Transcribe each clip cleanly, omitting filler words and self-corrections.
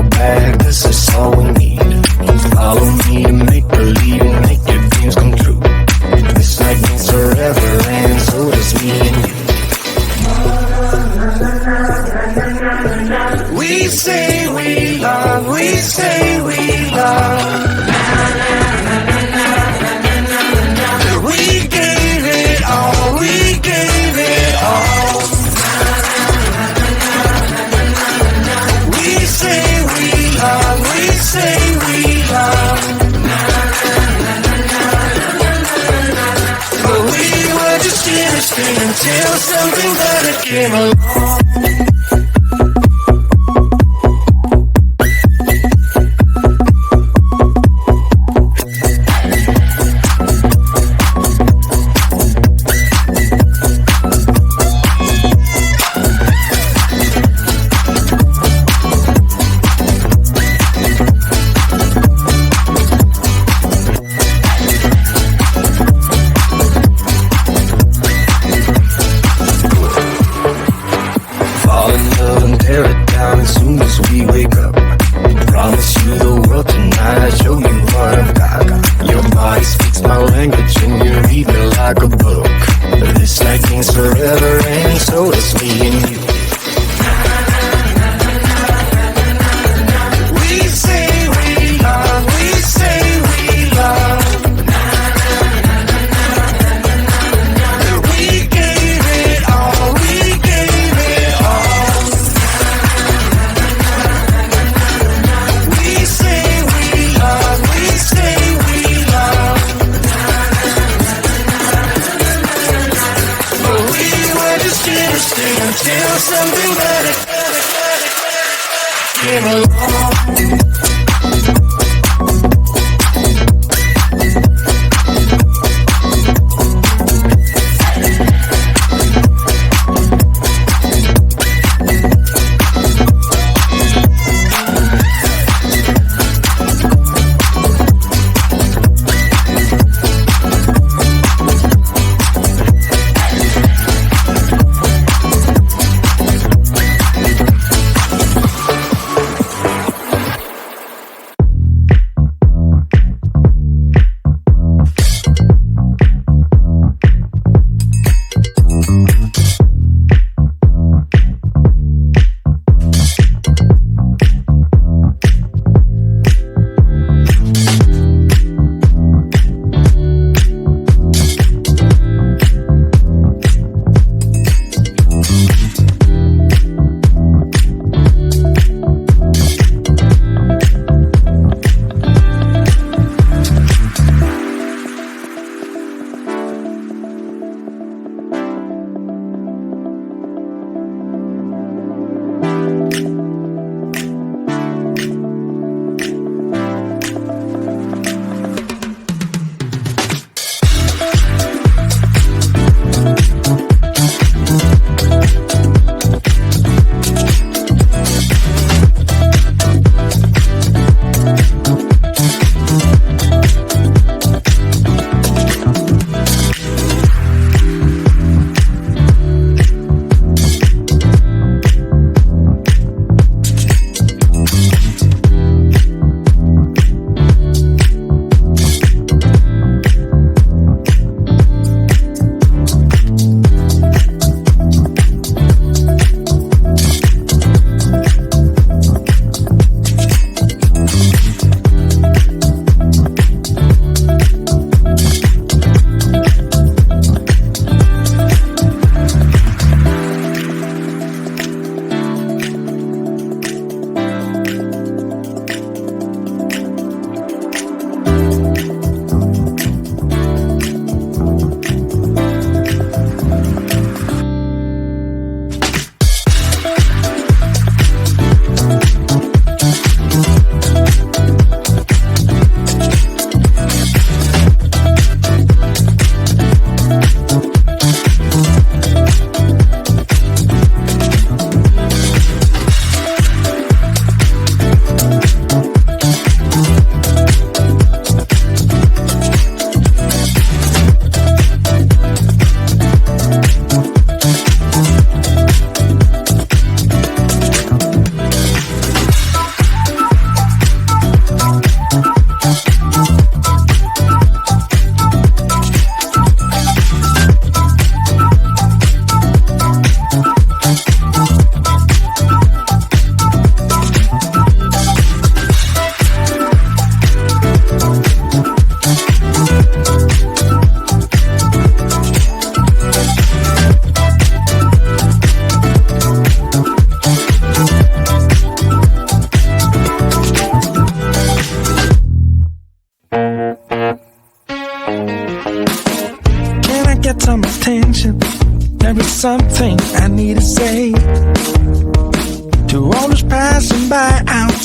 back, this is all we need. Follow me to make believe and make your dreams come true. This night means forever and so does me and you. We say we love, we say we love. We gave it all, we gave it all. We say we love, we say we love. But we were just innocent until something better came along.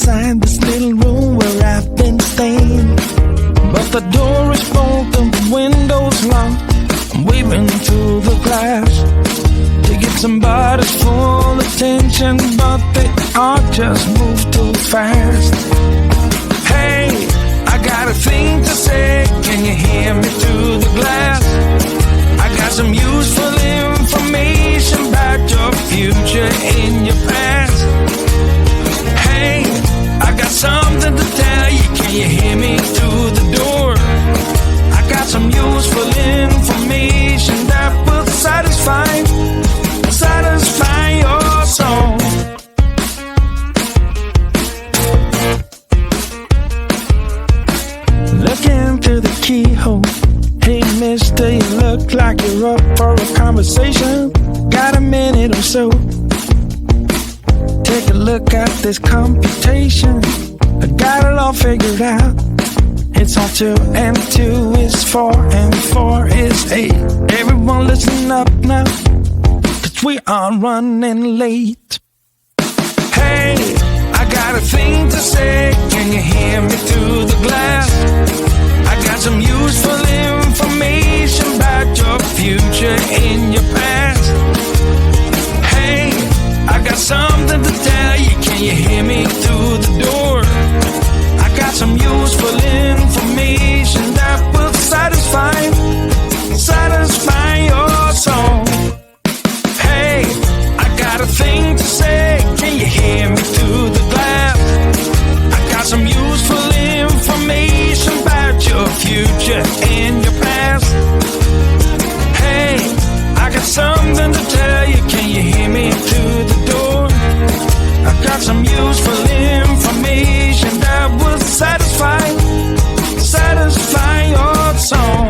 inside this little room where I've been staying. But the door is broken, the window's locked. I'm waving through the glass to get somebody's full attention, but they all just move too fast. Hey, I got a thing to say, can you hear me through the glass? I got some useful information about your future and your past. Hey, I got something to tell you, can you hear me through the door? I got some useful information that will satisfy your soul. Looking through the keyhole. Hey mister, you look like you're up for a conversation. Got a minute or so? Take a look at this computation. I got it all figured out. It's all 2 and 2 is 4 and 4 is 8. Everyone listen up now, 'cause we are running late. Hey, I got a thing to say, can you hear me through the glass? I got some useful information about your future and your past. Hey, I got something to tell you, can you hear me through the door? I got some useful information that will satisfy your soul. Hey, I got a thing to say, can you hear me through the glass? I got some useful information about your future and your past. Hey, I got something to tell you, can you hear me through the door? I got some useful information that will satisfy your soul.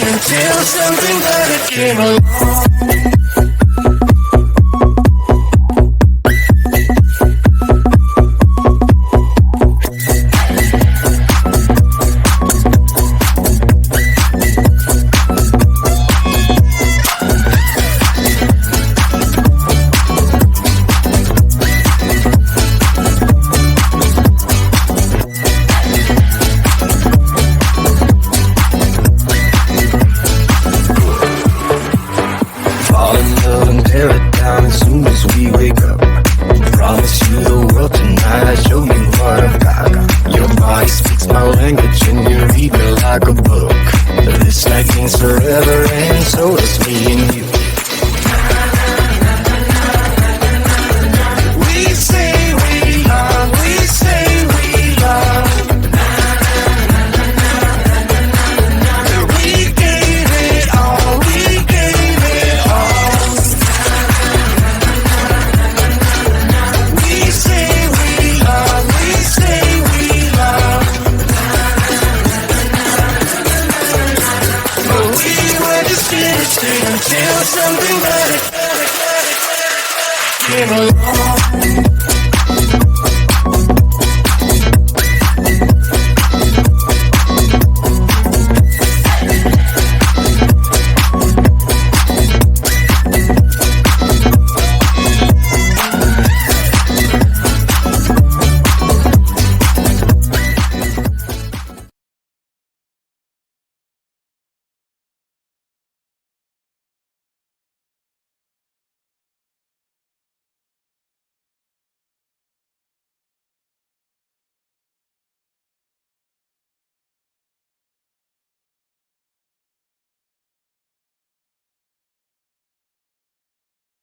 Until something better came along. Until something better came along.